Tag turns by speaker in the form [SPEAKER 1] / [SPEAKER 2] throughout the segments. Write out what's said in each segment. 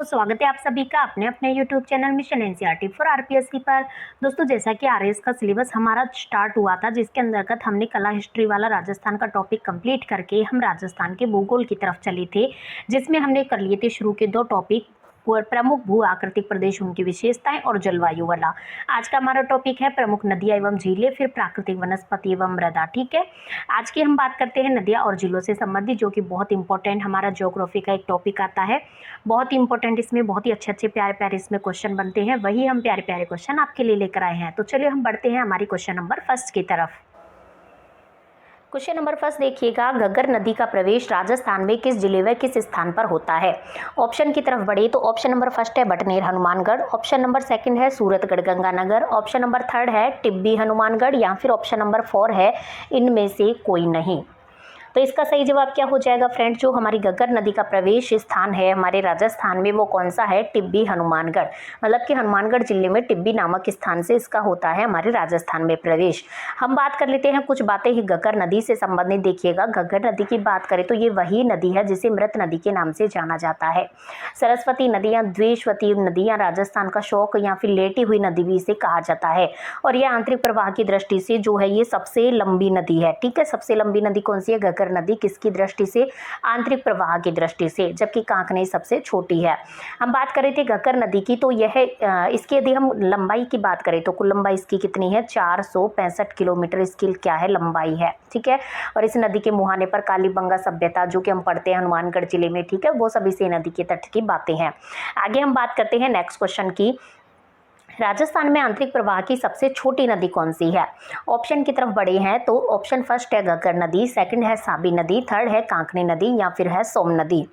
[SPEAKER 1] तो स्वागत है आप सभी का अपने अपने YouTube channel mission NCERT for RPSC पर। दोस्तों, जैसा कि आरएएस का सिलेबस हमारा स्टार्ट हुआ था, जिसके अंतर्गत हमने कला हिस्ट्री वाला राजस्थान का टॉपिक कंप्लीट करके हम राजस्थान के भूगोल की तरफ चले थे, जिसमें हमने कर लिए थे शुरू के दो टॉपिक, प्रमुख भू आकृतिक प्रदेश, उनकी विशेषताएं और जलवायु वाला। आज का हमारा टॉपिक है प्रमुख नदियां एवं झीलें, फिर प्राकृतिक वनस्पति एवं मृदा। ठीक है, आज की हम बात करते हैं नदियां और झीलों से संबंधित, जो कि बहुत इंपॉर्टेंट हमारा ज्योग्राफी का एक टॉपिक आता है। बहुत ही इंपॉर्टेंट, इसमें बहुत ही अच्छे अच्छे प्यारे प्यारे इसमें क्वेश्चन बनते हैं, वही हम प्यारे प्यारे क्वेश्चन आपके लिए लेकर आए हैं। तो चलिए हम बढ़ते हैं हमारी क्वेश्चन नंबर फर्स्ट की तरफ। क्वेश्चन नंबर फर्स्ट देखिएगा, घग्गर नदी का प्रवेश राजस्थान में किस जिले व किस स्थान पर होता है? ऑप्शन की तरफ बढ़े तो ऑप्शन नंबर फर्स्ट है Bhatner Hanumangarh, option number second है Suratgarh Ganganagar, option number third है टिब्बी हनुमानगढ़, या फिर ऑप्शन नंबर 4 है इनमें से कोई नहीं। तो इसका सही जवाब क्या हो जाएगा फ्रेंड? जो हमारी घग्गर नदी का प्रवेश स्थान है हमारे राजस्थान में, वो कौन सा है? टिब्बी हनुमानगढ़। मतलब कि हनुमानगढ़ जिले में टिब्बी नामक स्थान से इसका होता है हमारे राजस्थान में प्रवेश। हम बात कर लेते हैं कुछ बातें ही घग्गर नदी से संबंधित। देखिएगा, घग्गर नदी की बात करें तो ये वही नदी है जिसे मृत नदी के नाम से जाना जाता है। सरस्वती नदियां, द्वेषवती नदियां, राजस्थान का शौक या फिर लेटी हुई नदी भी इसे कहा जाता है। और ये आंतरिक प्रवाह की दृष्टि से जो है ये सबसे लंबी नदी है। ठीक है, सबसे लंबी नदी कौन सी है? घग्गर नदी। किसकी दृष्टि से? आंतरिक प्रवाह की दृष्टि से, जबकि कांकनी सबसे छोटी है। हम बात कर रहे थे घग्गर नदी की, तो यह इसकी यदि हम लंबाई की बात करें तो कुल लंबाई इसकी कितनी है? 465 किलोमीटर इसकी क्या है? लंबाई है। ठीक है, और इस नदी के मुहाने पर कालीबंगा सभ्यता, जो कि हम पढ़ते हैं हनुमानगढ़ जिले में, ठीक है, वो सब इसी नदी के तट की बातें हैं। आगे हम बात करते हैं नेक्स्ट क्वेश्चन की। राजस्थान में आंतरिक प्रवाह की सबसे छोटी नदी कौन सी है? ऑप्शन की तरफ बढ़े हैं तो ऑप्शन फर्स्ट है घग्गर नदी, सेकंड है साबी नदी, थर्ड है कांकनी नदी, या फिर है सोम नदी।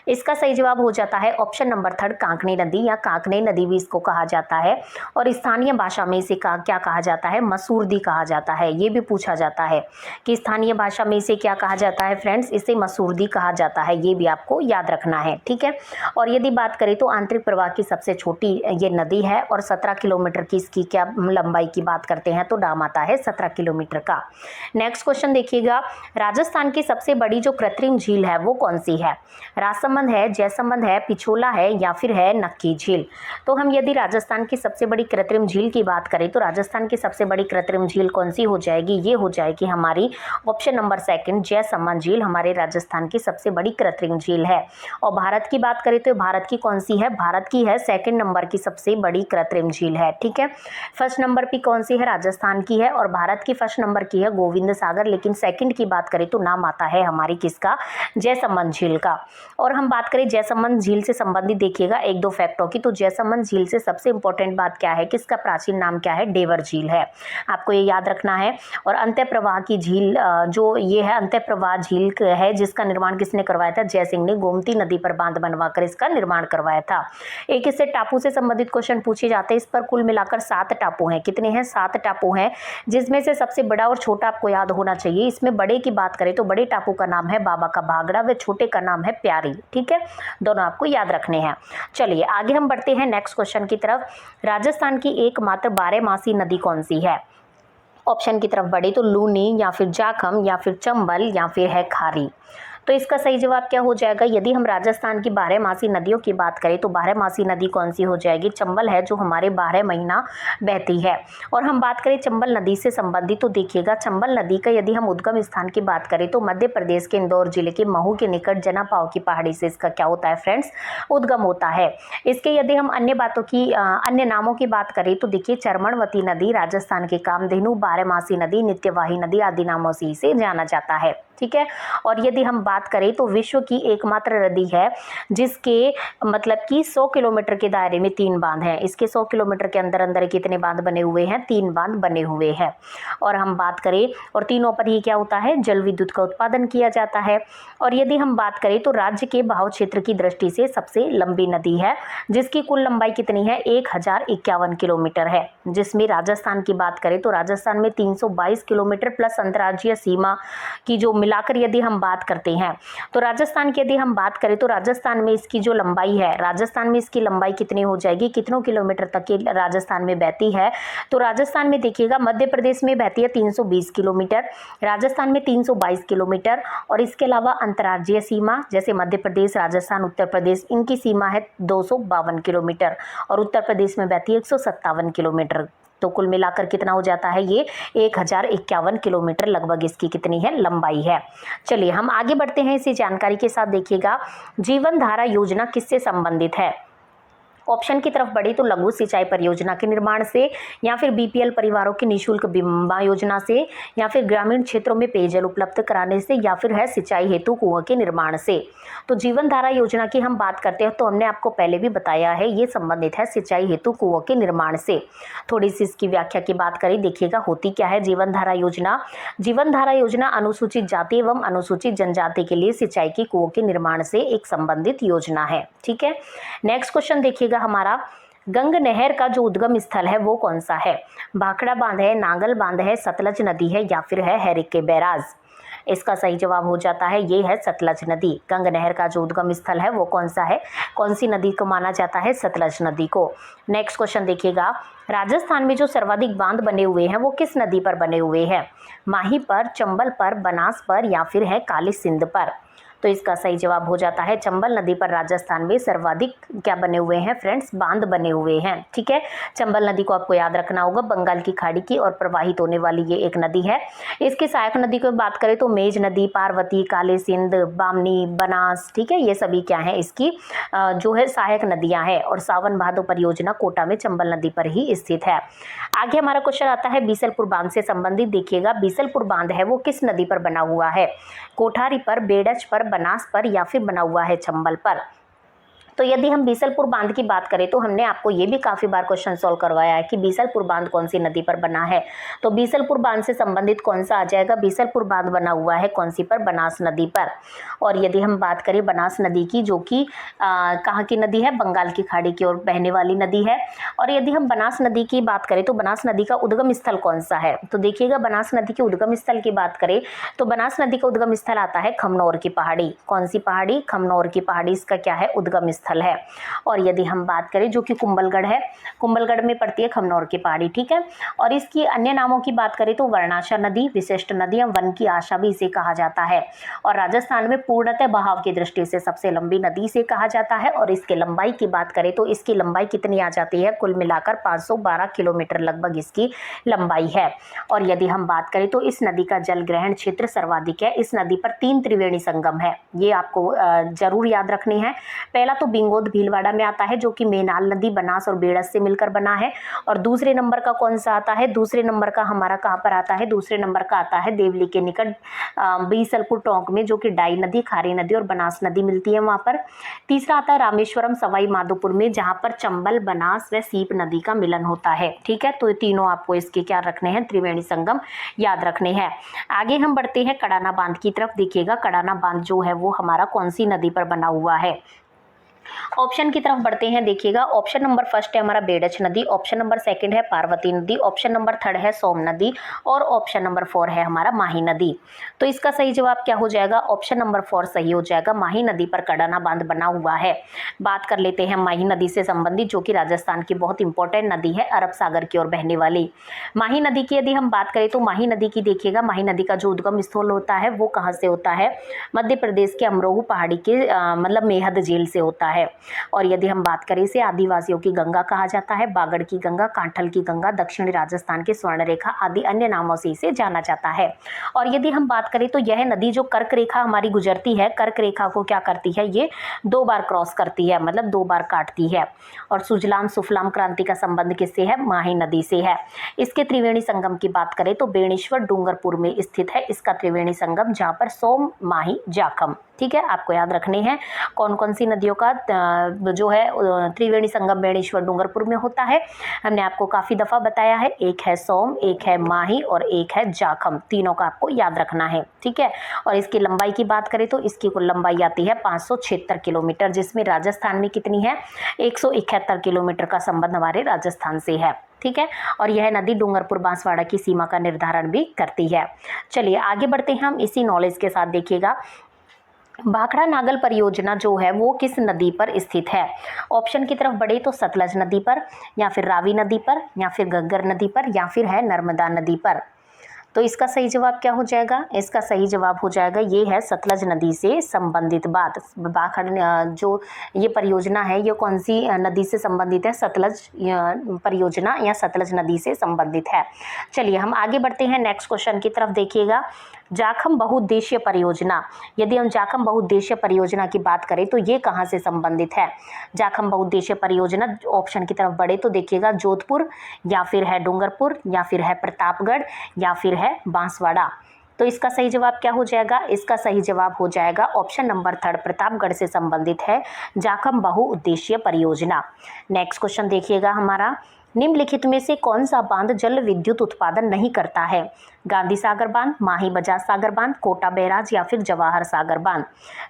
[SPEAKER 1] इसका सही जवाब हो जाता है ऑप्शन नंबर थर्ड, कांकनी नदी, या कांकनी नदी भी इसको कहा जाता है। और स्थानीय भाषा में इसे क्या कहा जाता है? मसूरदी कहा जाता है। ये भी पूछा जाता है कि स्थानीय भाषा में इसे क्या कहा जाता है फ्रेंड्स? इसे मसूरदी कहा जाता है। ये भी आपको याद रखना है। ठीक है, और यदि बात करें तो आंतरिक प्रवाह की सबसे छोटी ये नदी है, और 17 किलोमीटर की इसकी क्या लंबाई की बात करते हैं तो नाम आता है 17 किलोमीटर का। नेक्स्ट क्वेश्चन देखिएगा, राजस्थान की सबसे बड़ी जो कृत्रिम झील है वो कौन सी है? राजसमंद है, जयसमंद है, पिछोला है, या फिर है नक्की झील। तो हम यदि राजस्थान की सबसे बड़ी कृत्रिम झील की बात करें तो राजस्थान की सबसे बड़ी कृत्रिम झील कौन सी हो जाएगी? ये हो जाएगी हमारी ऑप्शन नंबर सेकंड, जयसमंद झील हमारे राजस्थान की सबसे बड़ी कृत्रिम झील है। और भारत की बात करें तो भारत की कौन सी है? भारत की है सेकंड नंबर की सबसे बड़ी कृत्रिम झील है। ठीक है, फर्स्ट नंबर पे कौन सी है? राजस्थान की है, और भारत की फर्स्ट नंबर की है गोविंद सागर, लेकिन सेकंड की बात करें तो नाम आता है हमारी किसका? जयसमंद झील का। और हम बात करें जयसमंद झील से संबंधित, देखिएगा एक दो फैक्टों की, तो जयसमंद झील से सबसे इंपॉर्टेंट बात क्या है कि इसका प्राचीन नाम क्या है? डेवर झील है। आपको ये याद रखना है। और अंत्य प्रवाह की झील जो ये है अंत्य प्रवाह झील है, जिसका निर्माण किसने करवाया था? जय सिंह ने गोमती नदी पर बांध बनवाकर इसका निर्माण करवाया था। एक इससे टापू से संबंधित क्वेश्चन पूछे जाते हैं। इस पर कुल मिलाकर 7 टापू हैं। कितने हैं? 7 टापू हैं, जिसमें से सबसे बड़ा और छोटा आपको याद होना चाहिए। इसमें बड़े की बात करें तो बड़े टापू का नाम है बाबा का भागड़ा, व छोटे का नाम है प्यारी। ठीक है, दोनों आपको याद रखने हैं। चलिए आगे हम बढ़ते हैं नेक्स्ट क्वेश्चन की तरफ। राजस्थान की एकमात्र 12मासी नदी कौन सी है? ऑप्शन की तरफ बढ़े तो लूनी, या फिर जाखम, या फिर चंबल, या फिर है खारी। तो इसका सही जवाब क्या हो जाएगा? यदि हम राजस्थान की 12मासी नदियों की बात करें तो 12मासी नदी कौन सी हो जाएगी? चंबल है, जो हमारे 12 महीना बहती है। और हम बात करें चंबल नदी से संबंधित, तो देखिएगा चंबल नदी का यदि हम उद्गम स्थान की बात करें तो मध्य प्रदेश के इंदौर जिले के महू के निकट जनापाव की पहाड़ी से इसका क्या होता है फ्रेंड्स? उद्गम होता है। इसके यदि हम अन्य बातों की अन्य नामों की बात करें तो देखिए चरमणवती नदी, राजस्थान के कामधेनु, 12मासी नदी, नित्यवाही नदी आदि नामों से इसे जाना जाता है। ठीक है, और यदि हम बात करें तो विश्व की एकमात्र नदी है जिसके मतलब कि 100 किलोमीटर के दायरे में 3 बांध हैं। इसके 100 किलोमीटर के अंदर अंदर कितने बांध बने हुए हैं? 3 बांध बने हुए हैं। और हम बात करें, और तीनों पर ही क्या होता है? जल विद्युत का उत्पादन किया जाता है। और यदि हम बात करें तो राज्य के बहाव क्षेत्र की दृष्टि से सबसे लंबी नदी है, जिसकी कुल लंबाई कितनी है? 1051 किलोमीटर है। जिसमें राजस्थान की बात करें तो राजस्थान में 322 किलोमीटर प्लस अंतर्राज्यीय सीमा की जो मिलाकर यदि हम बात करते हैं तो राजस्थान की यदि हम बात करें तो राजस्थान में इसकी जो लंबाई है, राजस्थान में इसकी लंबाई कितनी हो जाएगी, कितनों किलोमीटर तक की राजस्थान में बहती है। तो राजस्थान में देखिएगा मध्य प्रदेश में बहती है 320 किलोमीटर, राजस्थान में 322 किलोमीटर, और इसके अलावा अंतर्राज्यीय सीमा जैसे मध्य प्रदेश, राजस्थान, उत्तर प्रदेश, इनकी सीमा है 252 किलोमीटर, और उत्तर प्रदेश में बहती है 157 किलोमीटर। तो कुल मिलाकर कितना हो जाता है, ये 1051 किलोमीटर लगभग इसकी कितनी है, लंबाई है। चलिए हम आगे बढ़ते हैं इसी जानकारी के साथ। देखिएगा जीवन धारा योजना किससे संबंधित है। ऑप्शन की तरफ बढ़ी तो लघु सिंचाई परियोजना के निर्माण से, या फिर बीपीएल परिवारों की निःशुल्क बीमा योजना से, या फिर ग्रामीण क्षेत्रों में पेयजल उपलब्ध कराने से, या फिर है सिंचाई हेतु कुओं के निर्माण से। तो जीवन धारा योजना की हम बात करते हैं तो हमने आपको पहले भी बताया है, ये संबंधित है सिंचाई हेतु कुओं के निर्माण से। थोड़ी सी इसकी व्याख्या की बात करें, देखिएगा होती क्या है जीवन धारा योजना। जीवन धारा योजना अनुसूचित जाति एवं अनुसूचित जनजाति के लिए सिंचाई के कुओं के निर्माण से एक संबंधित योजना है। ठीक है, नेक्स्ट क्वेश्चन देखिएगा हमारा, गंग नहर का जो उद्गम स्थल है वो कौन सा है। भाखड़ा बांध है, नांगल बांध है, सतलज नदी है, या फिर है हरिके बैराज। इसका सही जवाब हो जाता है ये है सतलज नदी। गंग नहर का जो उद्गम स्थल है वो कौन सा है, कौन सी नदी को माना जाता है, सतलज नदी को। नेक्स्ट क्वेश्चन देखिएगा, राजस्थान में जो सर्वाधिक बांध बने हुए हैं वो किस नदी पर बने हुए हैं, माही पर, चंबल पर, बनास पर, या फिर है काली सिंध पर। तो इसका सही जवाब हो जाता है चंबल नदी पर राजस्थान में सर्वाधिक क्या बने हुए हैं फ्रेंड्स, बांध बने हुए हैं। ठीक है, चंबल नदी को आपको याद रखना होगा, बंगाल की खाड़ी की और प्रवाहित होने वाली ये एक नदी है। इसकी सहायक नदी की बात करें तो मेज नदी, पार्वती, काली सिंध, बामनी, बनास, ठीक है, ये सभी क्या है इसकी जो है सहायक नदियां हैं। और सावन भादो परियोजना कोटा में चंबल नदी पर ही स्थित है। आगे हमारा क्वेश्चन आता है बीसलपुर बांध से संबंधित। देखिएगा बीसलपुर बांध है वो किस नदी पर बना हुआ है, कोठारी पर, बेड़च पर, बनास पर, या फिर बना हुआ है चंबल पर। तो यदि हम बीसलपुर बांध की बात करें तो हमने आपको ये भी काफ़ी बार क्वेश्चन सॉल्व करवाया है कि बीसलपुर बांध कौन सी नदी पर बना है। तो बीसलपुर बांध से संबंधित कौन सा आ जाएगा, बीसलपुर बांध बना हुआ है कौन सी पर, बनास नदी पर। और यदि हम बात करें बनास नदी की, जो कि कहाँ की नदी है, बंगाल की खाड़ी की ओर बहने वाली नदी है। और यदि हम बनास नदी की बात करें तो बनास नदी का उद्गम स्थल कौन सा है। तो देखिएगा बनास नदी के उद्गम स्थल की बात करें तो बनास नदी का उद्गम स्थल आता है खमनौर की पहाड़ी। कौन सी पहाड़ी, खमनौर की पहाड़ी इसका क्या है, उद्गम स्थल है। और यदि हम बात करें जो कि कुंभलगढ़ है, कुंभलगढ़ में पड़ती है खमनौर की पहाड़ी। ठीक है, और इसकी अन्य नामों की बात करें तो वर्णाशा नदी, विशिष्ट नदी या वन की आशा भी इसे कहा जाता है। और राजस्थान में पूर्णतः बहाव की दृष्टि से सबसे लंबी नदी से कहा जाता है। और इसकी लंबाई की बात करें तो इसकी लंबाई कितनी आ जाती है, कुल मिलाकर 512 किलोमीटर लगभग इसकी लंबाई है। और यदि हम बात करें तो इस नदी का जल ग्रहण क्षेत्र सर्वाधिक है। इस नदी पर 3 त्रिवेणी संगम है, ये आपको जरूर याद रखनी है। पहला तो बिंगोद भीलवाड़ा में आता है जो कि मेनाल नदी, बनास और बेड़स से मिलकर बना है। और दूसरे नंबर का कौन सा आता है, दूसरे नंबर का हमारा कहाँ पर आता है, दूसरे नंबर का आता है देवली के निकट बीसलपुर टोंक में, जो कि डाई नदी, खारी नदी और बनास नदी मिलती है वहां पर। तीसरा आता है रामेश्वरम सवाई माधोपुर में, जहां पर चंबल, बनास व सीप नदी का मिलन होता है। ठीक है, तो ये तीनों आपको इसके क्या रखने हैं, त्रिवेणी संगम याद रखने हैं। आगे हम बढ़ते हैं कड़ाना बांध की तरफ। देखिएगा कड़ाना बांध जो है वो हमारा कौन सी नदी पर बना हुआ है। ऑप्शन की तरफ बढ़ते हैं। देखिएगा ऑप्शन नंबर फर्स्ट है हमारा बेड़च नदी, ऑप्शन नंबर सेकंड है पार्वती नदी, ऑप्शन नंबर थर्ड है सोम नदी, और ऑप्शन नंबर 4 है हमारा माही नदी। तो इसका सही जवाब क्या हो जाएगा, ऑप्शन नंबर 4 सही हो जाएगा। माही नदी पर कड़ाना बांध बना हुआ है। बात कर लेते हैं माही नदी से संबंधित, जो कि राजस्थान की बहुत इंपॉर्टेंट नदी है, अरब सागर की ओर बहने वाली। माही नदी की यदि हम बात करें तो माही नदी की देखिएगा, माही नदी का जो उद्गम स्थल होता है वो कहाँ से होता है, मध्य प्रदेश के अमरोह पहाड़ी के मतलब मेहद झील से होता है। और यदि हम बात करें इसे आदिवासियों की गंगा कहा जाता है, बागड़ की गंगा, कांठल की गंगा, दक्षिणी राजस्थान के स्वर्ण रेखा आदि अन्य नामों से इसे जाना जाता है। और यदि हम बात करें तो यह नदी जो कर्क रेखा हमारी गुजरती है, कर्क रेखा को क्या करती है, ये 2 बार क्रॉस करती है, मतलब 2 बार काटती है। और सुजलाम सुफलाम क्रांति का संबंध किससे है, माही नदी से है। इसके त्रिवेणी संगम की बात करें तो बेणेश्वर डूंगरपुर में स्थित है इसका त्रिवेणी संगम, जहाँ पर सोम, माही, जाखम। ठीक है, आपको याद रखने हैं कौन कौन सी नदियों का जो है त्रिवेणी संगम बेणेश्वर डूंगरपुर में होता है। हमने आपको काफ़ी दफ़ा बताया है, एक है सोम, एक है माही और एक है जाखम, तीनों का आपको याद रखना है। ठीक है, और इसकी लंबाई की बात करें तो इसकी कुल लंबाई आती है 576 किलोमीटर, जिसमें राजस्थान में कितनी है 171 किलोमीटर का संबंध हमारे राजस्थान से है। ठीक है, और यह नदी डूंगरपुर बांसवाड़ा की सीमा का निर्धारण भी करती है। चलिए आगे बढ़ते हैं हम इसी नॉलेज के साथ। देखिएगा, भाखड़ा नागल परियोजना जो है वो किस नदी पर स्थित है? ऑप्शन की तरफ बढ़े तो सतलज नदी पर, या फिर रावी नदी पर, या फिर घग्गर नदी पर, या फिर है नर्मदा नदी पर। तो इसका सही जवाब क्या हो जाएगा? इसका सही जवाब हो जाएगा ये है सतलज नदी से संबंधित बात। भाखड़ जो ये परियोजना है ये कौन सी नदी से संबंधित है? सतलज परियोजना या सतलज नदी से संबंधित है। चलिए हम आगे बढ़ते हैं नेक्स्ट क्वेश्चन की तरफ। देखिएगा, जाखम बहुउद्देशीय परियोजना, यदि हम जाखम बहुउद्देशीय परियोजना की बात करें तो ये कहाँ से संबंधित है? जाखम बहुउद्देशीय परियोजना ऑप्शन की तरफ बढ़े तो देखिएगा जोधपुर, या फिर है डूंगरपुर, या फिर है प्रतापगढ़, या फिर है बांसवाड़ा। तो इसका सही जवाब क्या हो जाएगा? इसका सही जवाब हो जाएगा ऑप्शन नंबर 3, प्रतापगढ़ से संबंधित है जाखम बहुउद्देशीय परियोजना। नेक्स्ट क्वेश्चन देखिएगा हमारा, निम्नलिखित में से कौन सा बांध जल विद्युत उत्पादन नहीं करता है? गांधी सागर बांध, माही बजाज सागर बांध, कोटा बैराज, या फिर जवाहर सागर बांध।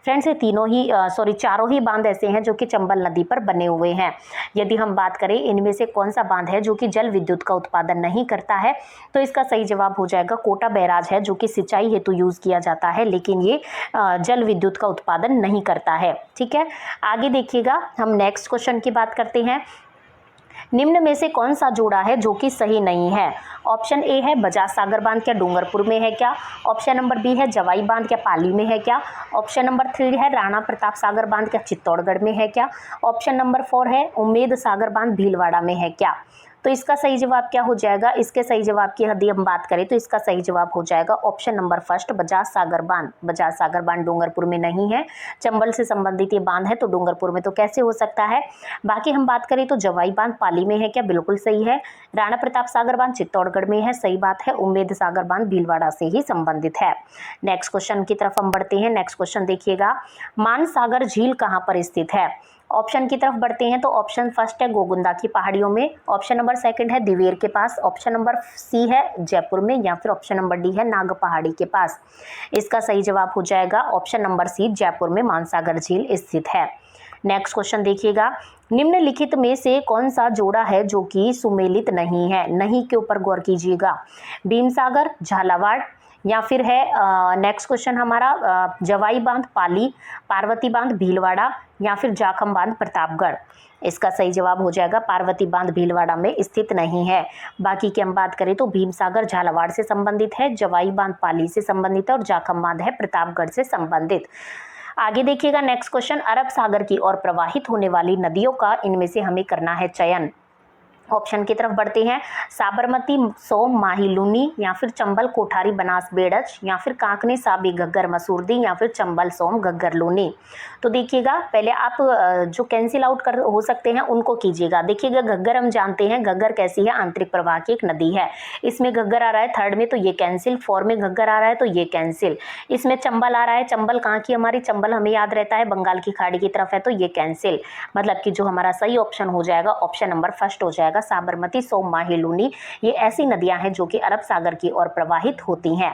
[SPEAKER 1] फ्रेंड्स ये चारों ही बांध ऐसे हैं जो कि चंबल नदी पर बने हुए हैं। यदि हम बात करें इनमें से कौन सा बांध है जो कि जल विद्युत का उत्पादन नहीं करता है, तो इसका सही जवाब हो जाएगा कोटा बैराज है, जो कि सिंचाई हेतु यूज किया जाता है, लेकिन ये जल विद्युत का उत्पादन नहीं करता है। ठीक है, आगे देखिएगा, हम नेक्स्ट क्वेश्चन की बात करते हैं। निम्न में से कौन सा जोड़ा है जो कि सही नहीं है? ऑप्शन ए है बजाज सागर बांध, क्या डूंगरपुर में है क्या? ऑप्शन नंबर बी है जवाई बांध, क्या पाली में है क्या? ऑप्शन नंबर 3 है राणा प्रताप सागर बांध, क्या चित्तौड़गढ़ में है क्या? ऑप्शन नंबर 4 है उम्मेद सागर बांध, भीलवाड़ा में है क्या? तो इसका सही जवाब क्या हो जाएगा? इसके सही जवाब की यदि हम बात करें तो इसका सही जवाब हो जाएगा ऑप्शन नंबर 1 बजाज सागर बांध। बजाज सागर बांध डूंगरपुर में नहीं है, चंबल से संबंधित ये बांध है, तो डूंगरपुर में तो कैसे हो सकता है। बाकी हम बात करें तो जवाई बांध पाली में है क्या? बिल्कुल सही है। राणा प्रताप सागर बांध चित्तौड़गढ़ में है, सही बात है। उम्मेद सागर बांध भीलवाड़ा से ही संबंधित है। नेक्स्ट क्वेश्चन की तरफ हम बढ़ते हैं। नेक्स्ट क्वेश्चन देखिएगा, मानसागर झील कहाँ पर स्थित है? ऑप्शन की तरफ बढ़ते हैं तो ऑप्शन फर्स्ट है गोगुंदा की पहाड़ियों में, ऑप्शन नंबर 2 है दिवेर के पास, ऑप्शन नंबर सी है जयपुर में, या फिर ऑप्शन नंबर डी है नाग पहाड़ी के पास। इसका सही जवाब हो जाएगा ऑप्शन नंबर सी, जयपुर में मानसागर झील स्थित है। नेक्स्ट क्वेश्चन देखिएगा, निम्नलिखित में से कौन सा जोड़ा है जो कि सुमेलित नहीं है? नहीं के ऊपर गौर कीजिएगा। भीमसागर, झालावाड़, या फिर है नेक्स्ट क्वेश्चन हमारा जवाई बांध पाली, पार्वती बांध भीलवाड़ा, या फिर जाखम बांध प्रतापगढ़। इसका सही जवाब हो जाएगा पार्वती बांध भीलवाड़ा में स्थित नहीं है। बाकी की हम बात करें तो भीमसागर झालावाड़ से संबंधित है, जवाई बांध पाली से संबंधित है, और जाखम बांध है प्रतापगढ़ से संबंधित। आगे देखिएगा नेक्स्ट क्वेश्चन, अरब सागर की ओर प्रवाहित होने वाली नदियों का इनमें से हमें करना है चयन। ऑप्शन की तरफ बढ़ते हैं, साबरमती, सोम, माही, लूनी, या फिर चंबल, कोठारी, बनास, बेड़च, या फिर कांकनी, साबी, घग्गर, मसूरदी, या फिर चंबल, सोम, घग्गर, लूनी। तो देखिएगा पहले आप जो कैंसिल आउट कर हो सकते हैं उनको कीजिएगा। देखिएगा घग्गर हम जानते हैं, घग्गर कैसी है? आंतरिक प्रवाह की एक नदी है। इसमें घग्गर आ रहा है 3rd में तो ये कैंसिल, 4 में घग्गर आ रहा है तो ये कैंसिल। इसमें चंबल आ रहा है, चंबल कहाँ की हमारी? चंबल हमें याद रहता है बंगाल की खाड़ी की तरफ है, तो ये कैंसिल। मतलब कि जो हमारा सही ऑप्शन हो जाएगा ऑप्शन नंबर 1 हो जाएगा, साबरमती, सोम, माही, लूनी। ये ऐसी नदियां हैं जो कि अरब सागर की ओर प्रवाहित होती हैं।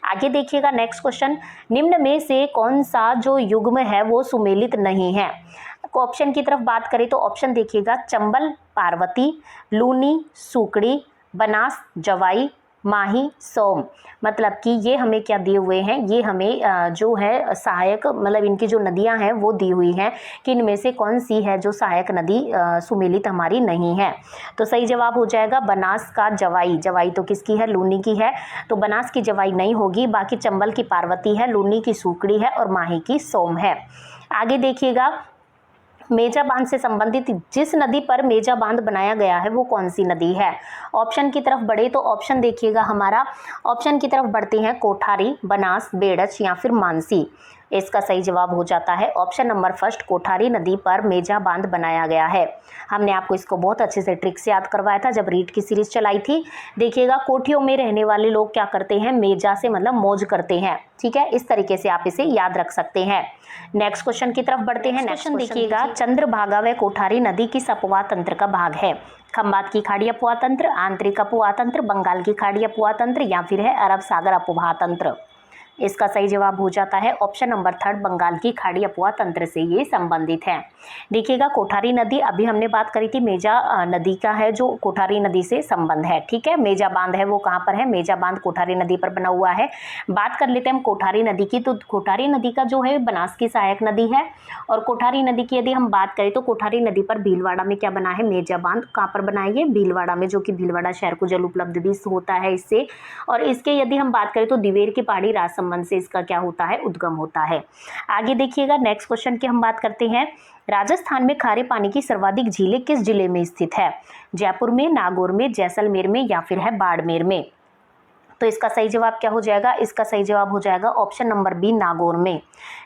[SPEAKER 1] आगे देखिएगा नेक्स्ट क्वेश्चन, निम्न में से कौन सा जो युग्म है वो सुमेलित नहीं है? ऑप्शन की तरफ बात करें तो ऑप्शन देखिएगा, चंबल, पार्वती, लूनी, सुकड़ी, बनास, जवाई, माही, सोम। मतलब कि ये हमें क्या दिए हुए हैं? ये हमें जो है सहायक, मतलब इनकी जो नदियां हैं वो दी हुई हैं कि इनमें से कौन सी है जो सहायक नदी सुमेलित हमारी नहीं है। तो सही जवाब हो जाएगा बनास का जवाई। जवाई तो किसकी है? लूनी की है, तो बनास की जवाई नहीं होगी। बाकी चंबल की पार्वती है, लूनी की सुकड़ी है, और माही की सोम है। आगे देखिएगा, मेजा बांध से संबंधित जिस नदी पर मेजा बांध बनाया गया है वो कौन सी नदी है? ऑप्शन की तरफ बढ़े तो ऑप्शन देखिएगा हमारा, ऑप्शन की तरफ बढ़ते हैं कोठारी, बनास, बेड़च, या फिर मानसी। इसका सही जवाब हो जाता है ऑप्शन नंबर फर्स्ट, कोठारी नदी पर मेजा बांध बनाया गया है। हमने आपको इसको बहुत अच्छे से ट्रिक से याद करवाया था जब रीट की सीरीज चलाई थी। देखिएगा, कोठियों में रहने वाले लोग क्या करते हैं, मेजा से मतलब मौज करते हैं। ठीक है, इस तरीके से आप इसे याद रख सकते हैं। नेक्स्ट क्वेश्चन की तरफ बढ़ते हैं। नेक्स्ट क्वेश्चन देखिएगा, चंद्रभागा व कोठारी नदी किस अपवाह तंत्र का भाग है? खंबात की खाड़ी अपवाह तंत्र, आंतरिक अपवाह तंत्र, बंगाल की खाड़ी अपवाह तंत्र या फिर है अरब सागर अपवाह तंत्र। इसका सही जवाब हो जाता है ऑप्शन नंबर थर्ड, बंगाल की खाड़ी अपवाह तंत्र से ये संबंधित है। देखिएगा, कोठारी नदी अभी हमने बात करी थी, मेजा नदी का है जो कोठारी नदी से संबंध है। ठीक है, मेजा बांध है वो कहाँ पर है, मेजा बांध कोठारी नदी पर बना हुआ है। बात कर लेते हैं हम कोठारी नदी की, तो कोठारी नदी का जो है बनास की सहायक नदी है। और कोठारी नदी की यदि हम बात करें तो कोठारी नदी पर भीलवाड़ा में क्या बना है, मेजा बांध। कहाँ पर बना है ये, भीलवाड़ा में, जो कि भीलवाड़ा शहर को जल उपलब्ध भी होता है इससे। और इसके यदि हम बात करें तो दिवेर की पहाड़ी राजसमंद से इसका क्या होता है, उद्गम होता है। आगे देखिएगा, नेक्स्ट क्वेश्चन की हम बात करते हैं। राजस्थान में खारे पानी की सर्वाधिक झीलें किस जिले में स्थित है? जयपुर में, नागौर में, जैसलमेर में या फिर है बाड़मेर में? तो इसका सही जवाब क्या हो जाएगा, इसका सही जवाब हो जाएगा ऑप्शन नंबर बी, नागौर में।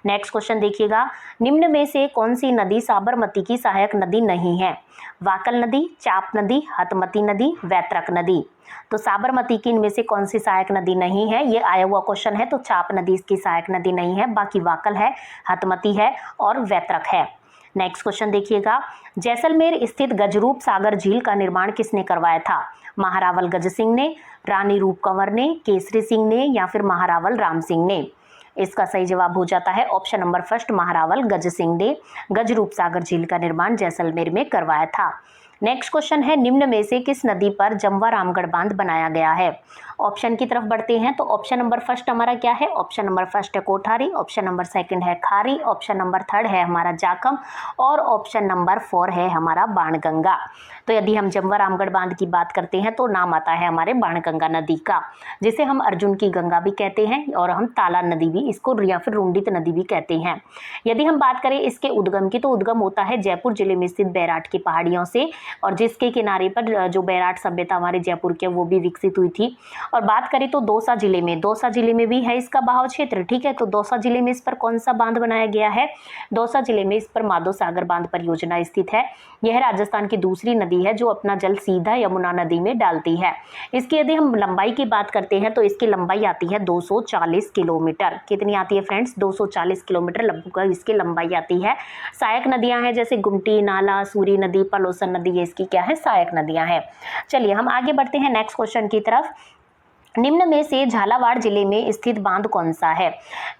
[SPEAKER 1] नेक्स्ट क्वेश्चन देखिएगा, निम्न में से कौन सी नदी साबरमती की सहायक नदी नहीं है? वाकल नदी, चाप नदी, हतमती नदी, वैतरक नदी। तो साबरमती की इनमें से कौन सी सहायक नदी नहीं है, ये आया हुआ क्वेश्चन है। तो चाप नदी इसकी सहायक नदी नहीं है, बाकी वाकल है, हतमती है और वैतरक है। नेक्स्ट क्वेश्चन देखिएगा, जैसलमेर स्थित गजरूप सागर झील का निर्माण किसने करवाया था? महारावल गज सिंह ने, रानी रूप कंवर ने, केसरी सिंह ने या फिर महारावल राम सिंह ने? इसका सही जवाब हो जाता है ऑप्शन नंबर फर्स्ट, महारावल गज सिंह ने गजरूप सागर झील का निर्माण जैसलमेर में करवाया था। नेक्स्ट क्वेश्चन है, निम्न में से किस नदी पर जमवा रामगढ़ बांध बनाया गया है? ऑप्शन की तरफ बढ़ते हैं तो ऑप्शन नंबर फर्स्ट हमारा क्या है, ऑप्शन नंबर फर्स्ट है कोठारी, ऑप्शन नंबर सेकंड है खारी, ऑप्शन नंबर थर्ड है हमारा जाखम और ऑप्शन नंबर 4 है हमारा बाणगंगा। तो यदि हम जमवा रामगढ़ बांध की बात करते हैं तो नाम आता है हमारे बाणगंगा नदी का, जिसे हम अर्जुन की गंगा भी कहते हैं और हम ताला नदी भी इसको या फिर रुंडित नदी भी कहते हैं। यदि हम बात करें इसके उद्गम की, तो उद्गम होता है जयपुर जिले में स्थित बैराट की पहाड़ियों से, और जिसके किनारे पर जो बैराट सभ्यता हमारे जयपुर के वो भी विकसित हुई थी। और बात करें तो दौसा जिले में भी है इसका बहाव क्षेत्र। ठीक है, तो दौसा जिले में इस पर कौन सा बांध बनाया गया है? दौसा जिले में इस पर माधो सागर बांध परियोजना स्थित है। यह राजस्थान की दूसरी नदी है जो अपना जल सीधा यमुना नदी में डालती है। इसकी यदि हम लंबाई की बात करते हैं तो इसकी लंबाई आती है 240 किलोमीटर। कितनी आती है फ्रेंड्स? 240 किलोमीटर लगभग इसकी लंबाई आती है। सहायक नदियां हैं जैसे गुमटी, नाला, सूरी नदी, पलोसन नदी, ये इसकी क्या है, सहायक नदियां हैं। चलिए हम आगे बढ़ते हैं नेक्स्ट क्वेश्चन की तरफ। निम्न में से झालावाड़ जिले में स्थित बांध कौन सा है?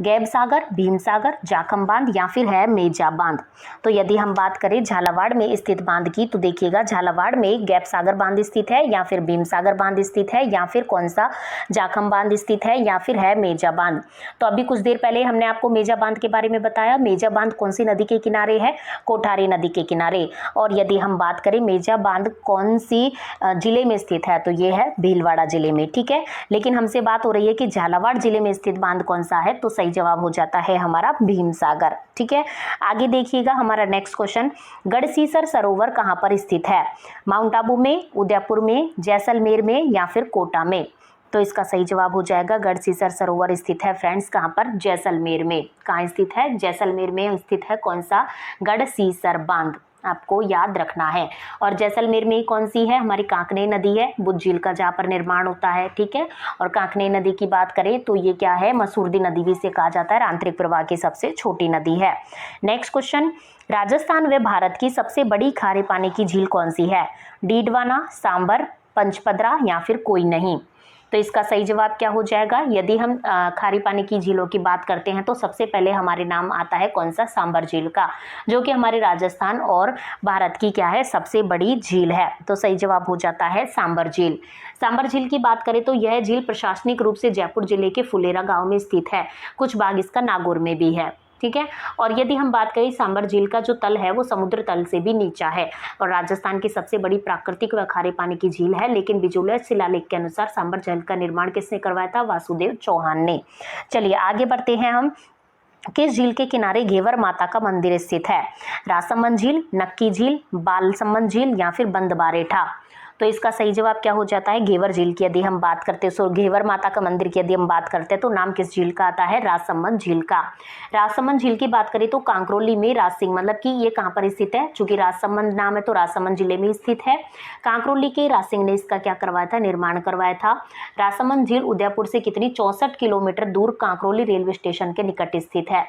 [SPEAKER 1] गैब सागर, भीम सागर, जाखम बांध या फिर है मेजा बांध? तो यदि हम बात करें झालावाड़ में स्थित बांध की, तो देखिएगा झालावाड़ में गैब सागर बांध स्थित है या फिर भीम सागर बांध स्थित है या फिर कौन सा जाखम बांध स्थित है या फिर है मेजा बांध। तो अभी कुछ देर पहले हमने आपको मेजा बांध के बारे में बताया। मेजा बांध कौन सी नदी के किनारे है? कोठारी नदी के किनारे। और यदि हम बात करें मेजा बांध कौन सी जिले में स्थित है, तो ये है भीलवाड़ा जिले में। ठीक है, लेकिन हमसे बात हो रही है कि झालावाड़ जिले में स्थित बांध कौन सा है, तो सही जवाब हो जाता है हमारा भीम सागर। ठीक है, आगे देखिएगा हमारा नेक्स्ट क्वेश्चन, गढ़सीसर सरोवर कहां पर स्थित है? माउंट आबू में, उदयपुर में, जैसलमेर में या फिर कोटा में? तो इसका सही जवाब हो जाएगा गढ़सीसर सरोवर स्थित है फ्रेंड्स कहां पर? जैसलमेर में। कहां स्थित है? जैसलमेर में स्थित है कौन सा? गढ़सीसर बांध, आपको याद रखना है। और जैसलमेर में कौन सी है? हमारी कांकनेय नदी है, बुद्ध झील का जहाँ पर निर्माण होता है। ठीक है, और कांकनेय नदी की बात करें तो ये क्या है? मसूरदी नदी भी इसे कहा जाता है, आंतरिक प्रवाह की सबसे छोटी नदी है। नेक्स्ट क्वेश्चन, राजस्थान व भारत की सबसे बड़ी खारे पानी की झील कौन सी है? डीडवाना, सांबर, पंचपदरा या फिर कोई नहीं? तो इसका सही जवाब क्या हो जाएगा? यदि हम खारी पानी की झीलों की बात करते हैं तो सबसे पहले हमारे नाम आता है कौन सा? सांबर झील का, जो कि हमारे राजस्थान और भारत की क्या है? सबसे बड़ी झील है। तो सही जवाब हो जाता है सांबर झील। सांबर झील की बात करें तो यह झील प्रशासनिक रूप से जयपुर जिले के फुलेरा गांव में स्थित है। कुछ भाग इसका नागौर में भी है। ठीक है, और यदि हम बात करें सांबर झील का जो तल है वो समुद्र तल से भी नीचा है और राजस्थान की सबसे बड़ी प्राकृतिक व खारे पानी की झील है। लेकिन बिजोलिया शिलालेख के अनुसार सांबर झील का निर्माण किसने करवाया था? वासुदेव चौहान ने। चलिए आगे बढ़ते हैं हम। किस झील के किनारे घेवर माता का मंदिर स्थित है? राजसमंद झील, नक्की झील, बालसमंद झील या फिर बंदबारेठा? तो इसका सही जवाब क्या हो जाता है, घेवर झील की यदि हम बात करते हैं, सो घेवर माता का मंदिर की यदि हम बात करते हैं तो नाम किस झील का आता है, राजसमंद झील का। राजसमंद झील की बात करें तो कांकरोली में राजसिंह, मतलब कि ये कहाँ पर स्थित है, चूंकि राजसमंद नाम है तो राजसमंद जिले में स्थित है। कांकरोली के राजसिंह ने इसका क्या करवाया था, निर्माण करवाया था। राजसमंद झील उदयपुर से कितनी 64 किलोमीटर दूर कांकरोली रेलवे स्टेशन के निकट स्थित है।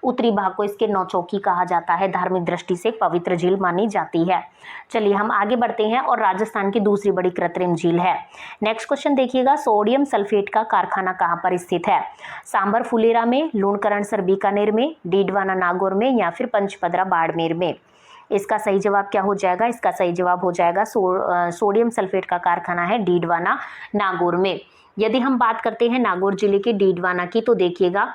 [SPEAKER 1] उत्तरी भाग को इसके नौचौकी कहा जाता है, धार्मिक दृष्टि से पवित्र झील मानी जाती है। चलिए हम आगे बढ़ते हैं और राजस्थान की दूसरी बड़ी कृत्रिम झील है। नेक्स्ट क्वेश्चन देखिएगा, सोडियम सल्फेट का कारखाना कहां पर स्थित है, सांबर फुलेरा में, लूणकरणसर बीकानेर में, डीडवाना नागौर में या फिर पंचपदरा बाड़मेर में। इसका सही जवाब क्या हो जाएगा, इसका सही जवाब हो जाएगा सोडियम सल्फेट का कारखाना है डीडवाना नागौर में। यदि हम बात करते हैं नागौर जिले के डीडवाना की, तो देखिएगा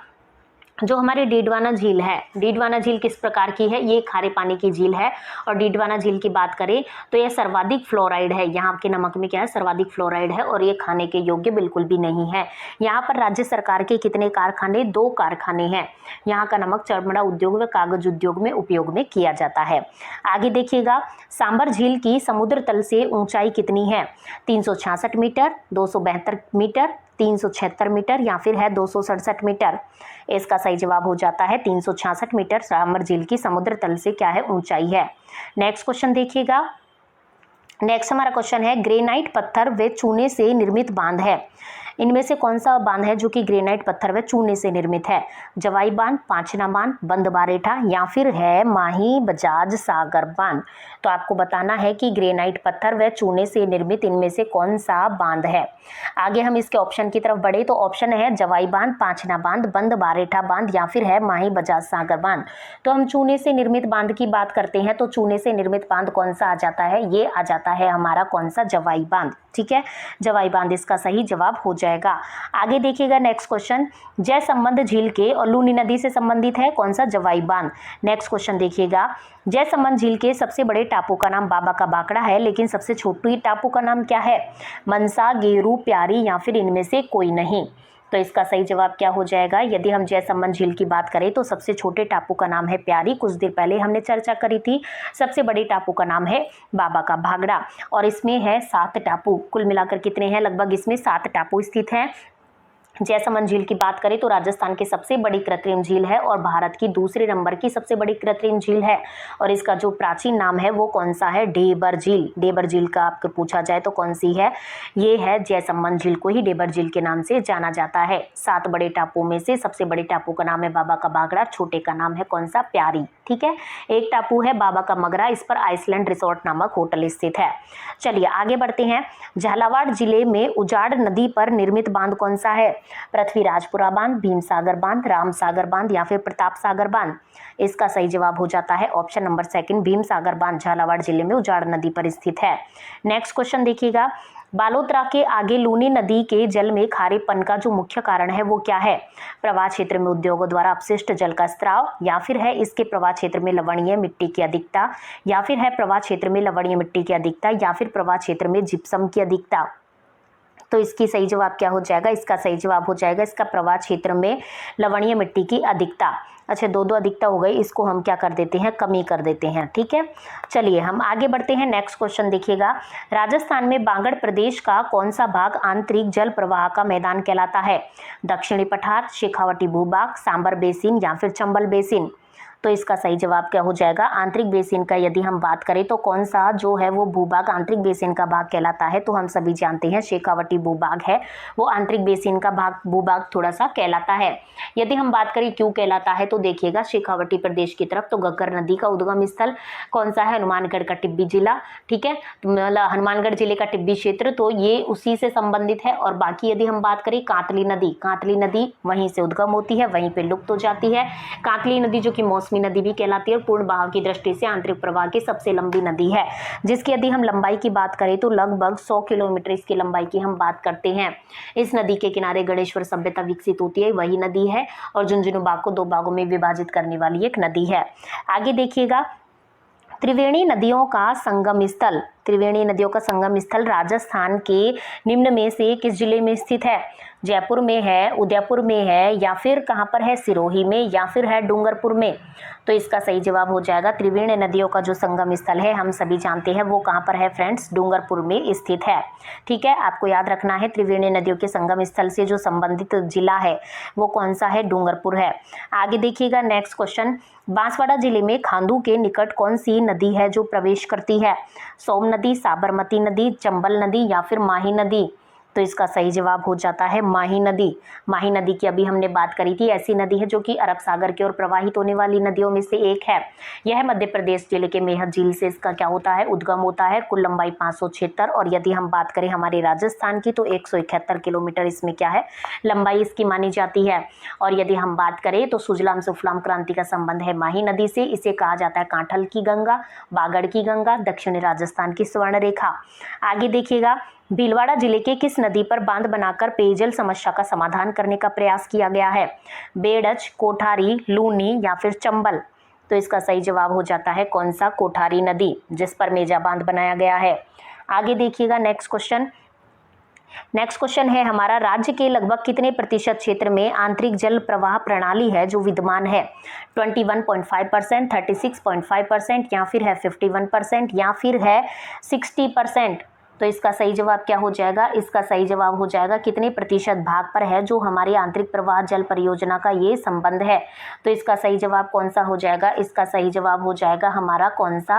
[SPEAKER 1] जो हमारे डीडवाना झील है, डीडवाना झील किस प्रकार की है, ये खारे पानी की झील है। और डीडवाना झील की बात करें तो यह सर्वाधिक फ्लोराइड है, यहाँ के नमक में क्या है, सर्वाधिक फ्लोराइड है और ये खाने के योग्य बिल्कुल भी नहीं है। यहाँ पर राज्य सरकार के कितने कारखाने, 2 कारखाने हैं। यहाँ का नमक चमड़ा उद्योग व कागज उद्योग में उपयोग में किया जाता है। आगे देखिएगा, सांबर झील की समुद्र तल से ऊंचाई कितनी है, 366 मीटर, 272 मीटर, 376 मीटर या फिर है 267 मीटर। इसका सही जवाब हो जाता है 366 मीटर सांबर झील की समुद्र तल से क्या है, ऊंचाई है। नेक्स्ट क्वेश्चन देखिएगा, नेक्स्ट हमारा क्वेश्चन है, ग्रेनाइट पत्थर व चूने से निर्मित बांध है, इनमें से कौन सा बांध है जो कि ग्रेनाइट पत्थर व चूने से निर्मित है, जवाई बांध, पांचना बांध, बंद बारेठा या फिर है माही बजाज सागर बांध। तो आपको बताना है कि ग्रेनाइट पत्थर व चूने से निर्मित इनमें से कौन सा बांध है। आगे हम इसके ऑप्शन की तरफ बढ़े तो ऑप्शन है जवाई बांध, पांचना बांध, बंद बारेठा बांध या फिर है माही बजाज सागर बांध। तो हम चूने से निर्मित बांध की बात करते हैं तो चूने से निर्मित बांध कौन सा आ जाता है, ये आ जाता है हमारा कौन सा, जवाई बांध। ठीक है, जवाई बांध इसका सही जवाब हो जाएगा। आगे देखिएगा नेक्स्ट क्वेश्चन, जयसंबंध झील के और लूनी नदी से संबंधित है कौन सा, जवाई बांध। नेक्स्ट क्वेश्चन देखिएगा, जयसंबंध झील के सबसे बड़े टापू का नाम बाबा का बाकड़ा है, लेकिन सबसे छोटी टापू का नाम क्या है, मनसा, गेरू, प्यारी या फिर इनमें से कोई नहीं। तो इसका सही जवाब क्या हो जाएगा, यदि हम जयसंबंध झील की बात करें तो सबसे छोटे टापू का नाम है प्यारी, कुछ देर पहले हमने चर्चा करी थी। सबसे बड़े टापू का नाम है बाबा का भागड़ा और इसमें है 7 टापू, कुल मिलाकर कितने हैं, लगभग इसमें 7 टापू स्थित हैं। जयसंबंध झील की बात करें तो राजस्थान की सबसे बड़ी कृत्रिम झील है और भारत की दूसरे नंबर की सबसे बड़ी कृत्रिम झील है और इसका जो प्राचीन नाम है वो कौन सा है, ढेबर झील। ढेबर झील का आपको पूछा जाए तो कौन सी है, ये है जयसंबंध झील को ही ढेबर झील के नाम से जाना जाता है। 7 बड़े टापू में से सबसे बड़े टापू का नाम है बाबा का बागड़ा, छोटे का नाम है कौन सा, प्यारी। ठीक है, एक टापू है बाबा का मगरा, इस पर आइसलैंड रिसोर्ट नामक होटल स्थित है। चलिए आगे बढ़ते हैं, झालावाड़ जिले में उजाड़ नदी पर निर्मित बांध कौन सा है, पृथ्वीराजपुरा बांध, भीमसागर बांध, रामसागर बांध या फिर प्रताप सागर बांध। इसका सही जवाब हो जाता है ऑप्शन नंबर 2 भीमसागर बांध, झालावाड़ जिले में उजाड़ नदी पर स्थित है। नेक्स्ट क्वेश्चन देखिएगा, बालोतरा के आगे लूनी नदी के जल में खारेपन का जो मुख्य कारण है वो क्या है, प्रवाह क्षेत्र में उद्योगों द्वारा अपशिष्ट जल का स्त्राव या फिर है इसके प्रवाह क्षेत्र में लवणीय मिट्टी की अधिकता या फिर है प्रवाह क्षेत्र में लवणीय मिट्टी की अधिकता या फिर प्रवाह क्षेत्र में जिप्सम की अधिकता। तो इसकी सही जवाब क्या हो जाएगा, इसका सही जवाब हो जाएगा इसका प्रवाह क्षेत्र में लवणीय मिट्टी की अधिकता। अच्छा, 2 अधिकता हो गई, इसको हम क्या कर देते हैं, कमी कर देते हैं। ठीक है, चलिए हम आगे बढ़ते हैं। नेक्स्ट क्वेश्चन देखिएगा, राजस्थान में बांगड़ प्रदेश का कौन सा भाग आंतरिक जल प्रवाह का मैदान कहलाता है, दक्षिणी पठार, शेखावटी भूभाग, सांबर बेसिन या फिर चंबल बेसिन। तो इसका सही जवाब क्या हो जाएगा, आंतरिक बेसिन का यदि हम बात करें तो कौन सा जो है वो भूभाग आंतरिक बेसिन का भाग कहलाता है, तो हम सभी जानते हैं शेखावटी भूभाग है वो आंतरिक बेसिन का भाग, भूभाग थोड़ा सा कहलाता है। यदि हम बात करें क्यों कहलाता है तो देखिएगा, शेखावटी प्रदेश की तरफ तो घग्गर नदी का उद्गम स्थल कौन सा है, हनुमानगढ़ का टिब्बी जिला। ठीक है, मतलब हनुमानगढ़ जिले का टिब्बी क्षेत्र, तो ये उसी से संबंधित है। और बाकी यदि हम बात करें कातली नदी वहीं से उद्गम होती है, वहीं पे लुप्त हो जाती है। कातली नदी जो कि मौसमी नदी भी कहलाती है और पूर्ण बहाव की दृष्टि से आंतरिक प्रवाह की सबसे लंबी नदी है, जिसकी यदि हम लंबाई की बात करें तो लगभग 100 किलोमीटर इसकी लंबाई की हम बात करते हैं। इस नदी के किनारे गणेश्वर सभ्यता विकसित होती है, वही नदी है और झुंझुनू बाग को 2 भागों में विभाजित करने वाली एक नदी है। आगे देखिएगा, त्रिवेणी नदियों का संगम स्थल, त्रिवेणी नदियों का संगम स्थल राजस्थान के निम्न में से किस जिले में स्थित है, जयपुर में है, उदयपुर में है, या फिर कहाँ पर है, सिरोही में, या फिर है डूंगरपुर में। तो इसका सही जवाब हो जाएगा त्रिवेणी नदियों का जो संगम स्थल है हम सभी जानते हैं वो कहाँ पर है फ्रेंड्स, डूंगरपुर में स्थित है। ठीक है, आपको याद रखना है त्रिवेणी नदियों के संगम स्थल से जो संबंधित जिला है वो कौन सा है, डूंगरपुर है। आगे देखिएगा नेक्स्ट क्वेश्चन, बांसवाड़ा जिले में खांडू के निकट कौन सी नदी है जो प्रवेश करती है, सोम नदी, साबरमती नदी, चंबल नदी, या फिर माही नदी। तो इसका सही जवाब हो जाता है माही नदी। माही नदी की अभी हमने बात करी थी, ऐसी नदी है जो कि अरब सागर की ओर प्रवाहित होने वाली नदियों में से एक है। यह मध्य प्रदेश जिले के मेहर झील से इसका क्या होता है, उद्गम होता है। कुल लंबाई 576, और यदि हम बात करें हमारे राजस्थान की तो 171 किलोमीटर इसमें क्या है, लंबाई इसकी मानी जाती है। और यदि हम बात करें तो सुजलाम सुफलाम क्रांति का संबंध है माही नदी से। इसे कहा जाता है कांठल की गंगा, बागड़ की गंगा, दक्षिणी राजस्थान की स्वर्ण रेखा। आगे देखिएगा, भीलवाड़ा जिले के किस नदी पर बांध बनाकर पेयजल समस्या का समाधान करने का प्रयास किया गया है, बेड़च, कोठारी, लूनी, या फिर चंबल। तो इसका सही जवाब हो जाता है कौन सा, कोठारी नदी, जिस पर मेजा बांध बनाया गया है। आगे देखिएगा नेक्स्ट क्वेश्चन है हमारा, राज्य के लगभग कितने प्रतिशत क्षेत्र में आंतरिक जल प्रवाह प्रणाली है जो विद्यमान है, 21.5%, 36.5%, या फिर है 51%, या फिर है 60%। तो इसका सही जवाब क्या हो जाएगा, इसका सही जवाब हो जाएगा कितने प्रतिशत भाग पर है जो हमारी आंतरिक प्रवाह जल परियोजना का ये संबंध है। तो इसका सही जवाब कौन सा हो जाएगा, इसका सही जवाब हो जाएगा हमारा कौन सा,